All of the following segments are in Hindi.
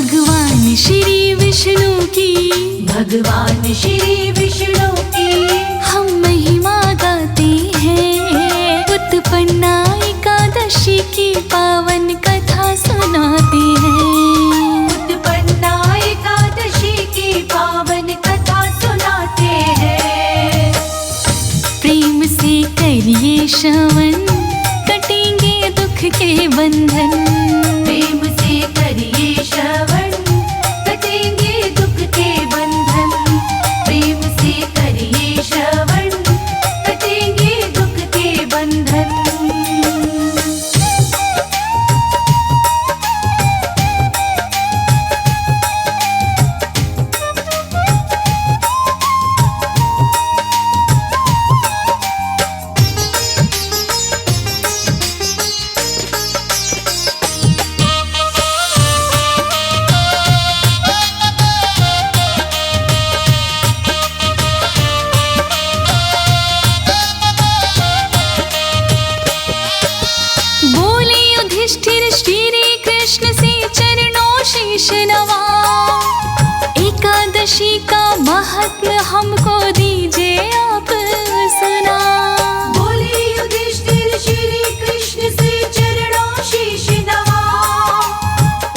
भगवान श्री विष्णु की, भगवान श्री विष्णु की हम महिमा गाते हैं। उत्पन्ना एकादशी की पावन कथा सुनाते हैं। उत्पन्ना एकादशी की पावन कथा सुनाते हैं। प्रेम से करिए श्रवण, कटेंगे दुख के बंधन। प्रेम से करिए श्रवण, कटेंगे दुख के बंधन। प्रेम से करिए श्रवण, कटेंगे दुख के बंधन। श्री कृष्ण से चरणों शीश नवा। एकादशी का महत्व हमको दीजिए आप सुना। बोले युधिष्ठिर श्री कृष्ण से चरणों शीश नवा।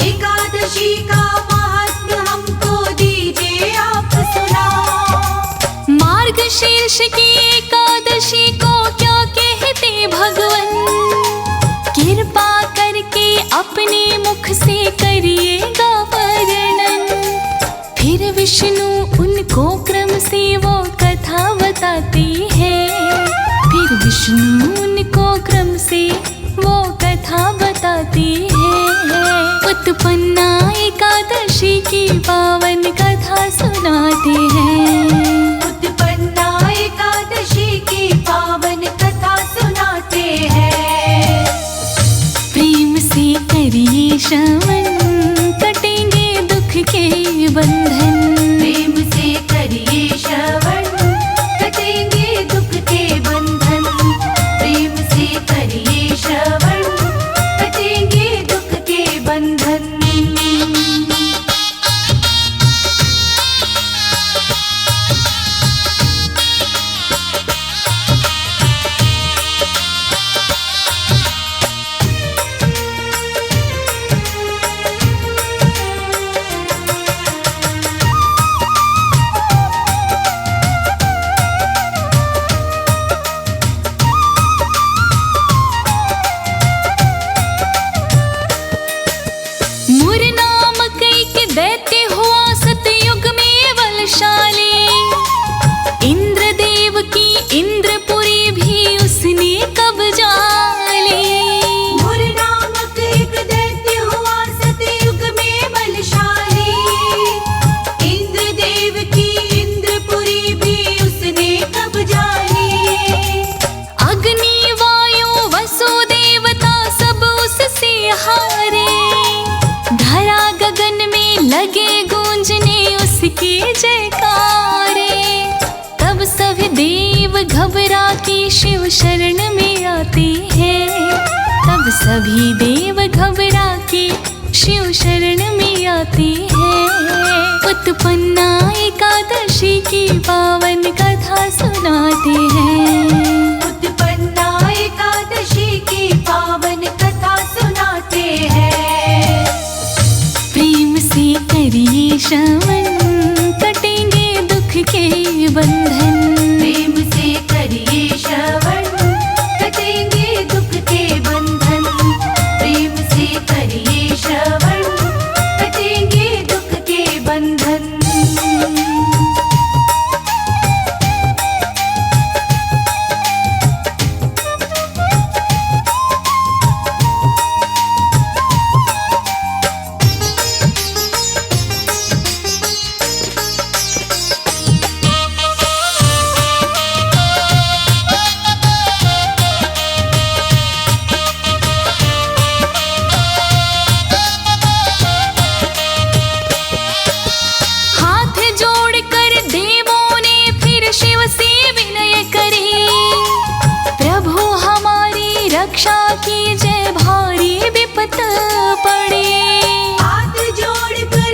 एकादशी का महत्व हमको दीजिए आप सुना। मार्गशीर्ष की एकादशी को क्या कहते भगवन, कृपा करके अपने मुख से करिएगा वर्णन। फिर विष्णु उनको क्रम से वो कथा बताते हैं। फिर विष्णु उनको क्रम से वो कथा बताते हैं। उत्पन्ना एकादशी की पावन कथा सुनाते हैं। उत्पन्ना एकादशी की पावन कथा सुनाते हैं। प्रेम से करिए श्रवण, कटेंगे दुख के बंधन। प्रेम से करिए श्रवण, कटेंगे दुख के बंधन। प्रेम से करिए श्रवण, कटेंगे दुख के बंधन। मुर नामक एक दैत्य हुआ सतयुग में बलशाली। इंद्रदेव की इंद्रपुरी भी उसने कब्जा ली। मुर नामक एक दैत्य हुआ सतयुग में बलशाली। इंद्रदेव की इंद्रपुरी भी उसने कब्जा ली। अग्नि वायु वसुदेवता सब उससे हारे। धरा गगन में लगे गूंजने उसके जयकारे। तब सभी देव घबरा के शिव शरण में आते हैं। तब सभी देव घबरा के शिव शरण में आते हैं। उत्पन्ना एकादशी की पावन कथा सुनाते हैं। उत्पन्ना एकादशी की पावन कथा सुनाते हैं। प्रेम से करिए श्रवण, कटेंगे दुख के बंधन। प्रेम से करिए श्रवण, कटेंगे दुख के बंधन। प्रेम से करिए श्रवण, कटेंगे दुख के बंधन। रक्षा कीजिए भारी विपत पड़े। हाथ जोड़कर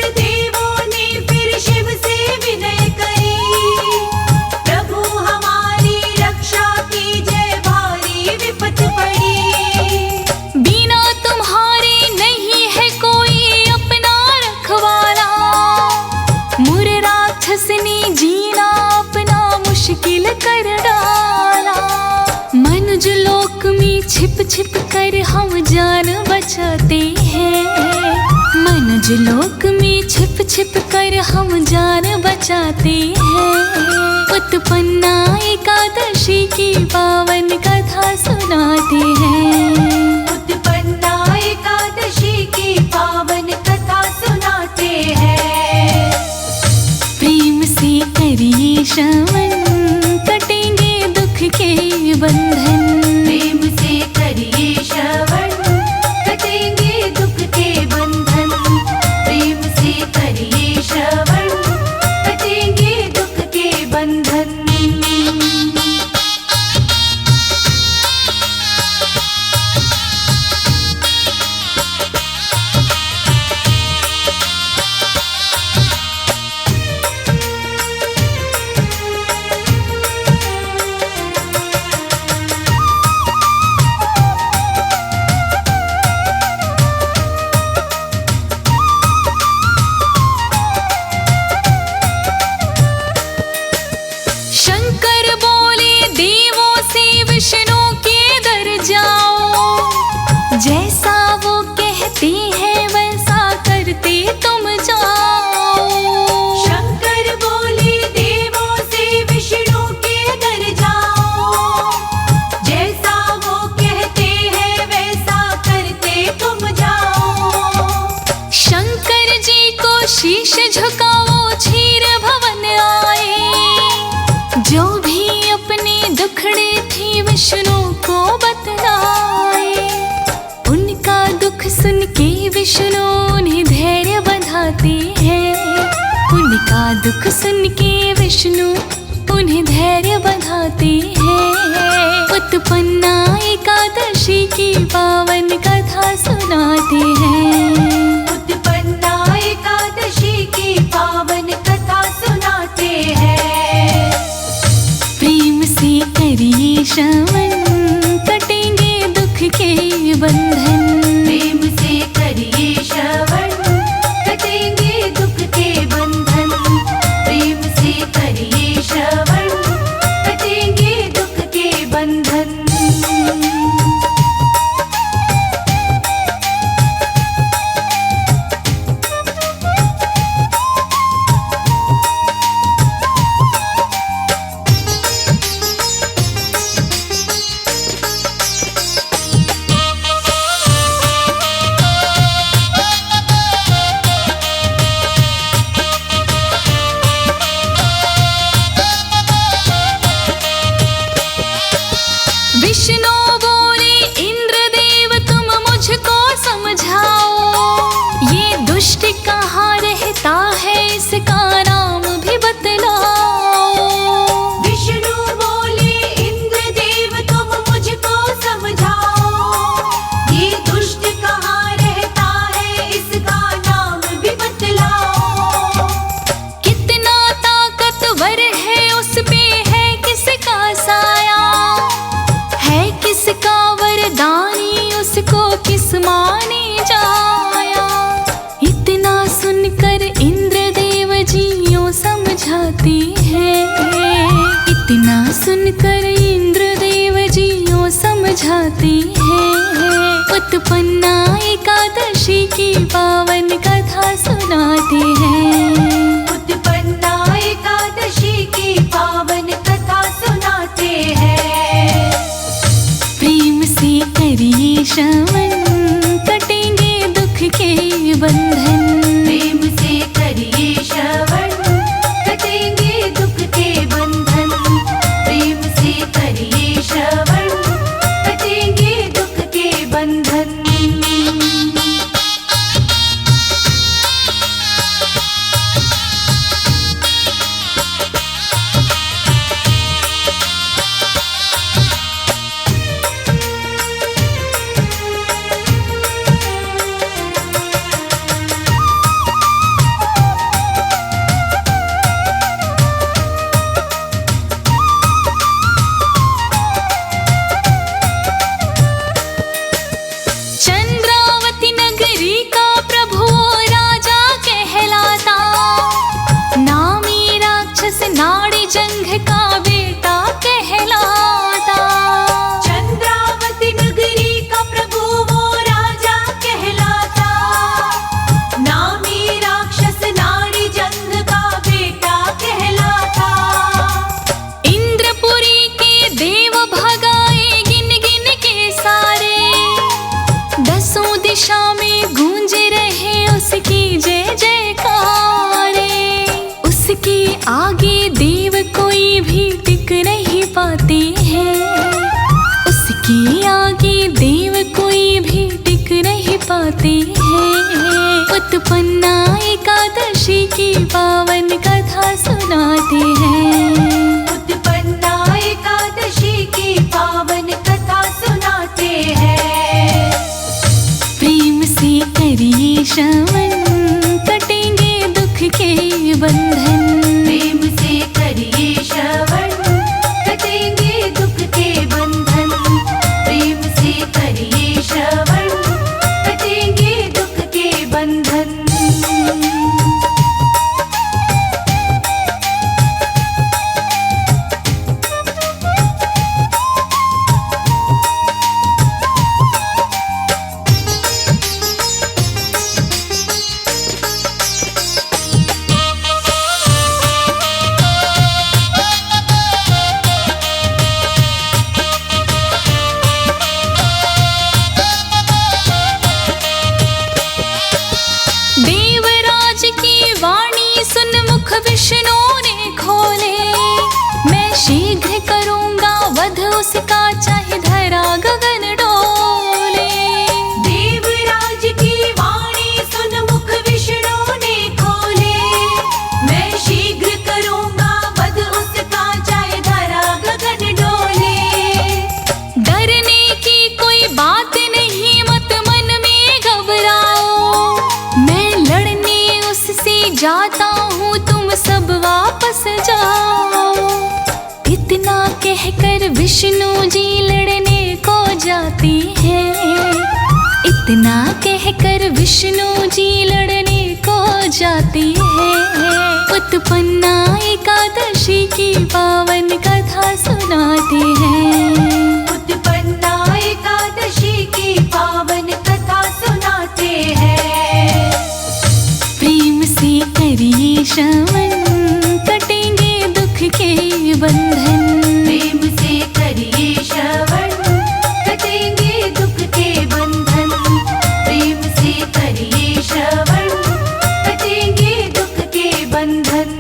छिप छिप कर हम जान बचाते हैं। मनुज लोक में छिप छिप कर हम जान बचाते हैं। उत्पन्ना एकादशी की पावन कथा सुनाते हैं। उत्पन्ना एकादशी की पावन कथा सुनाते हैं। प्रेम से करिए श्रवण, कटेंगे दुख के बंधन। प्रेम से करिए श्रवण, कटेंगे दुख के बंधन। प्रेम से करिए श्रवण, कटेंगे दुख के बंधन। शंकर बोले देवों से विष्णु के दर जाओ, जैसा वो कहते हैं वैसा करते तुम जाओ। शंकर बोले देवों से विष्णु के दर जाओ, जैसा वो कहते हैं वैसा करते तुम जाओ। शंकर जी को शीश झुकाओ, क्षीर भवन आए। जो भी अपने दुखड़े थे विष्णु को बतलाए। उनका दुख सुन के विष्णु उन्हें धैर्य बंधाते हैं। उनका दुख सुन के विष्णु उन्हें धैर्य बंधाते हैं। उत्पन्ना एकादशी की पावन कथा सुनाते हैं। उत्पन्ना एकादशी की पावन कथा सुनाते हैं। प्रेम से करिए श्रवण, कटेंगे दुख के बंधन। प्रेम से करिए श्रवण, कटेंगे दुख के बंधन। प्रेम से करिए श्रवण, कटेंगे दुख के बंधन। विष्णु बोले इंद्रदेव तुम मुझको समझाओ। ये दुष्ट कहाँ रहता है इसका नाम भी बतलाओ। विष्णु बोले इंद्रदेव तुम मुझको समझाओ। ये दुष्ट कहाँ रहता है इसका नाम भी बतलाओ। कितना ताकतवर है उस पे है किसका साया। है किसका वरदानी उसको किस माने जाया। इतना सुनकर इंद्रदेव जी यूं समझाते हैं। इतना सुनकर इंद्रदेव जी यूं समझाते हैं। उत्पन्ना एकादशी की पावन कथा सुनाते हैं। उत्पन्ना एकादशी की पावन कथा सुनाते हैं। प्रेम से करिए श्रवण, कटेंगे दुख के बंधन। प्रेम से करिए श्रवण, कटेंगे दुख के बंधन। प्रेम से करिए श्रवण, कटेंगे दुख के बंधन। पाते हैं। उसके आगे देव कोई भी टिक नहीं पाते हैं। उत्पन्ना एकादशी की पावन कथा सुनाते हैं। उत्पन्ना एकादशी की पावन कथा सुनाते हैं। प्रेम से करिए श्रवण, कटेंगे दुख के बंधन। प्रेम से करिए श्रवण, कटेंगे दुख के बंधन। प्रेम से करिए श्रवण, कटेंगे दुख के बंधन। देवराज की वाणी सुन मुख विष्णु ने खोले। मैं शीघ्र करूंगा वध उसका, चाहे धरा गगन डोले। देवराज की वाणी सुन मुख विष्णु ने खोले। मैं शीघ्र करूंगा वध उसका, चाहे धरा गगन डोले। डरने की कोई बात नहीं, मत मन में घबराओ। मैं लड़ने उससे जाता हूँ, तुम सब वापस जाओ। इतना कहकर विष्णु जी लड़ने को जाते हैं। इतना कहकर विष्णु जी लड़ने को जाते हैं। उत्पन्ना एकादशी की पावन कथा सुनाते हैं। उत्पन्ना एकादशी की पावन कथा सुनाते हैं। प्रेम से करिए श्रवण, कटेंगे दुख के बंधन। प्रेम से करिए श्रवण, कटेंगे दुख के बंधन। प्रेम से करिए श्रवण, कटेंगे दुख के बंधन।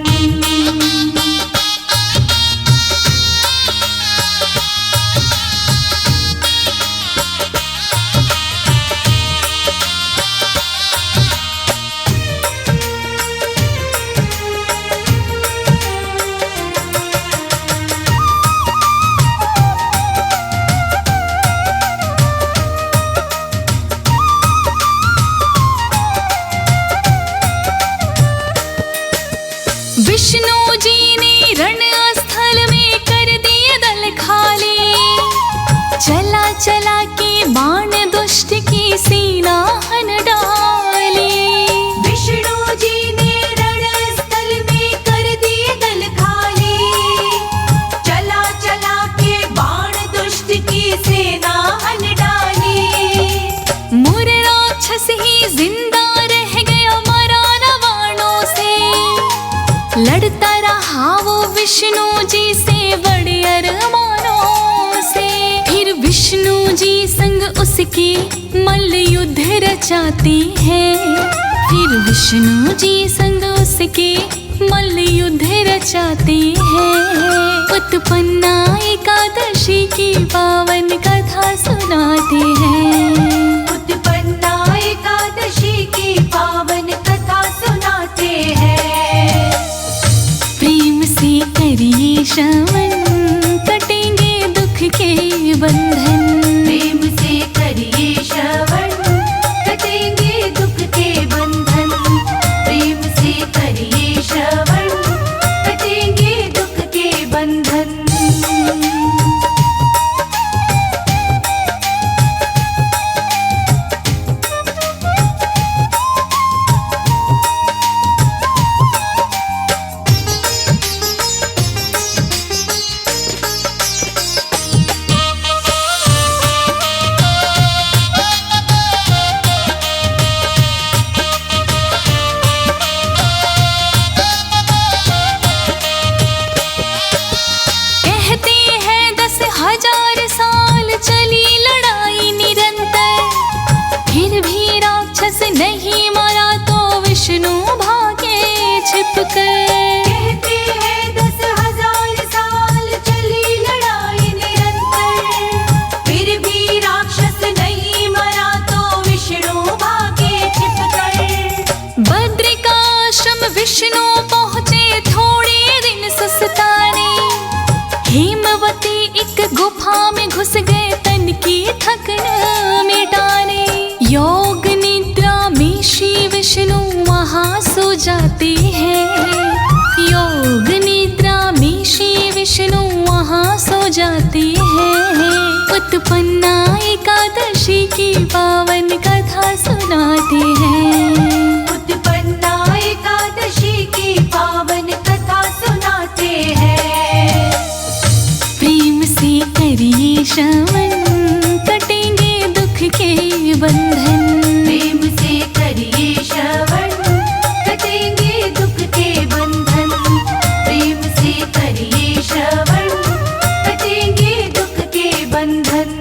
विष्णु जी ने रण स्थल में कर दिए दल खाली। चला चला के बाण दुष्ट की सेना हन डाली। विष्णु जी ने रणस्थल में कर दिए दल खाली। चला चला के बाण दुष्ट की सेना हन डाली। मुर राक्षस ही जिंदा रह गया, मरा न बाणों से। लड़ता रहा वो विष्णु जी से बड़े अरमानों से। फिर विष्णु जी संग उसके मल्ल युद्ध रचाते हैं। फिर विष्णु जी संग उसके मल्ल युद्ध रचाते हैं। उत्पन्ना एकादशी की पावन कथा सुनाते हैं। उत्पन्ना एकादशी की पावन कथा सुनाते हैं। प्रेम से करिए श्रवण, कटेंगे दुख के बंधन। प्रेम से करिए श्रवण, कटेंगे दुख के बंधन। प्रेम से करिए श्रवण, कटेंगे दुख के बंधन। छिप कर। कहते हैं 10,000 साल चली लड़ाई आश्रम विष्णु पहुँचे थोड़े दिन सुस्ताने। हेमवती एक गुफा में घुस गए तन की थकन मिटाने। योग निद्रा में श्री विष्णु वहाँ सो जाते हैं। योग निद्रा में श्री विष्णु वहाँ सो जाते हैं। उत्पन्ना एकादशी की पावन कथा सुनाते हैं। उत्पन्ना एकादशी की पावन कथा सुनाते हैं। प्रेम से करिए श्रवण, कटेंगे दुख के बंधन। प्रेम से करिए श्रवण, कटेंगे दुख के बंधन। प्रेम से करिए श्रवण, कटेंगे दुख के बंधन।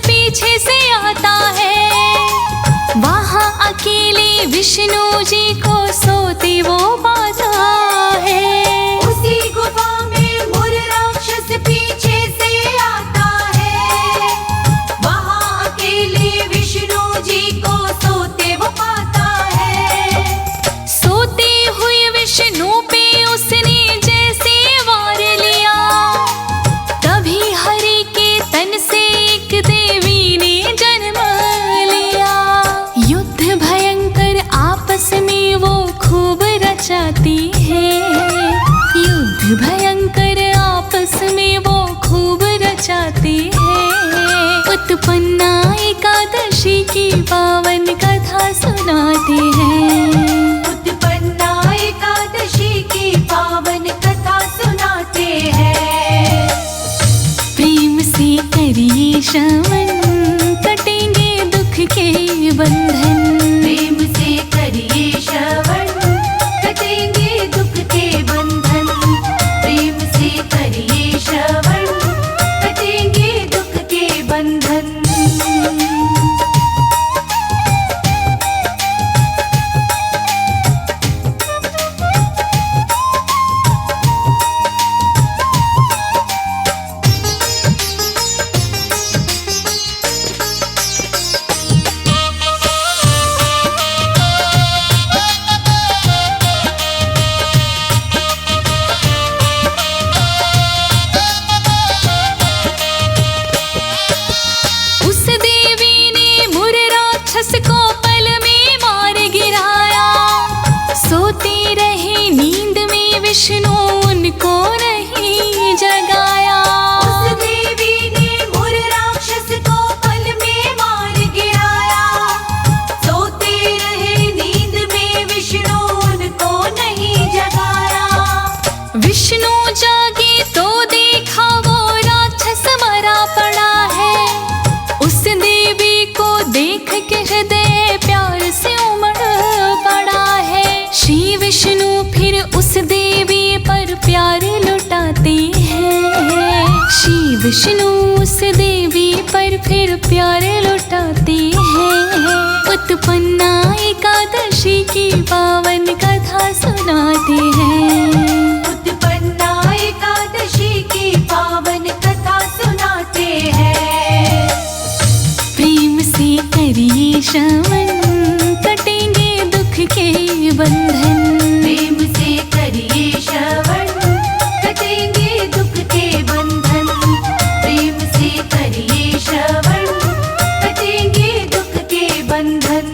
पीछे से आता है। वहाँ अकेले विष्णु जी को सोते वो पाता है। उसी गुफा में मुर राक्षस पीछे से आता है। वहाँ अकेले विष्णु जी को सोते वो पाता है। सोते हुए विष्णु पे उसने जैसे वार लिया, तभी हरि के तन से एक देवी ने जन्म लिया। युद्ध भयंकर आपस में वो खूब रचाती है। युद्ध भयंकर आपस में वो खूब रचाती है। उत्पन्ना एकादशी की पावन कथा सुनाते हैं। उत्पन्ना एकादशी की पावन कथा सुनाते हैं। प्रेम से करिए श्रवण, कटेंगे दुख के बंधन। प्रेम से करिए श्रवण, कटेंगे दुख के बंधन। प्रेम से करिए श्रवण, कटेंगे दुख के बंधन। को पल में मार गिराया। सोते रहे नींद में विष्णु उनको नहीं जगाया। उस देवी ने मुर राक्षस को पल में मार गिराया। सोते रहे नींद में विष्णु उनको नहीं जगाया। विष्णु जागे तो देखा वो राक्षस मरा पड़ा है। उस देवी को देख के हृदय प्यार से उमड़ पड़ा है। श्री विष्णु फिर उस देवी पर प्यार लुटाते हैं। श्री विष्णु उस देवी पर फिर प्यार लुटाते हैं। उत्पन्ना एकादशी की पावन कथा सुनाते हैं। उत्पन्ना एकादशी की पावन कथा सुनाते हैं। प्रेम से करिए श्रवण, कटेंगे दुख के बंधन। प्रेम से करिए श्रवण, कटेंगे दुख के बंधन। प्रेम से करिए श्रवण, कटेंगे दुख के बंधन।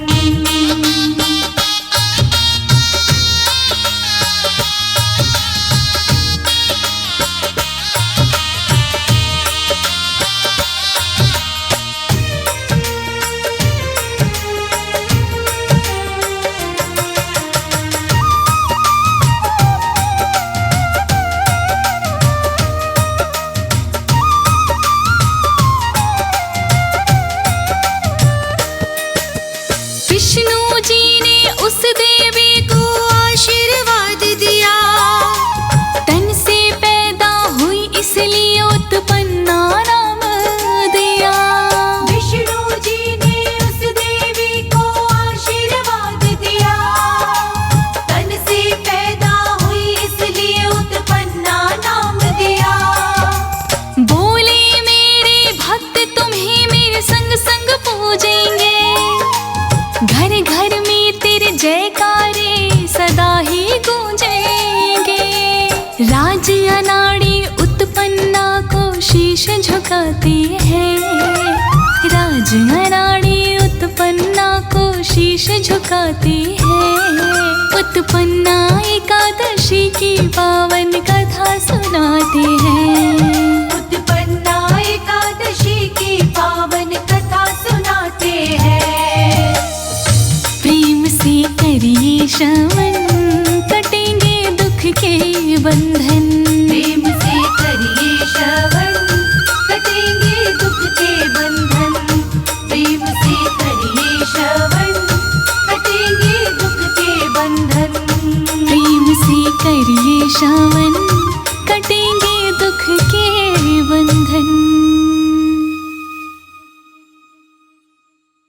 शीश झुकाते हैं। राज रानी उत्पन्ना को शीश झुकाते हैं। उत्पन्ना एकादशी की पावन कथा सुनाते हैं। उत्पन्ना एकादशी की पावन कथा सुनाते हैं। प्रेम से करिए श्रवण, कटेंगे दुख के बंधन। प्रेम से करिए श्रवण, कटेंगे दुख के बंधन। प्रेम से करिए श्रवण, कटेंगे दुख के बंधन। प्रेम से करिए श्रवण,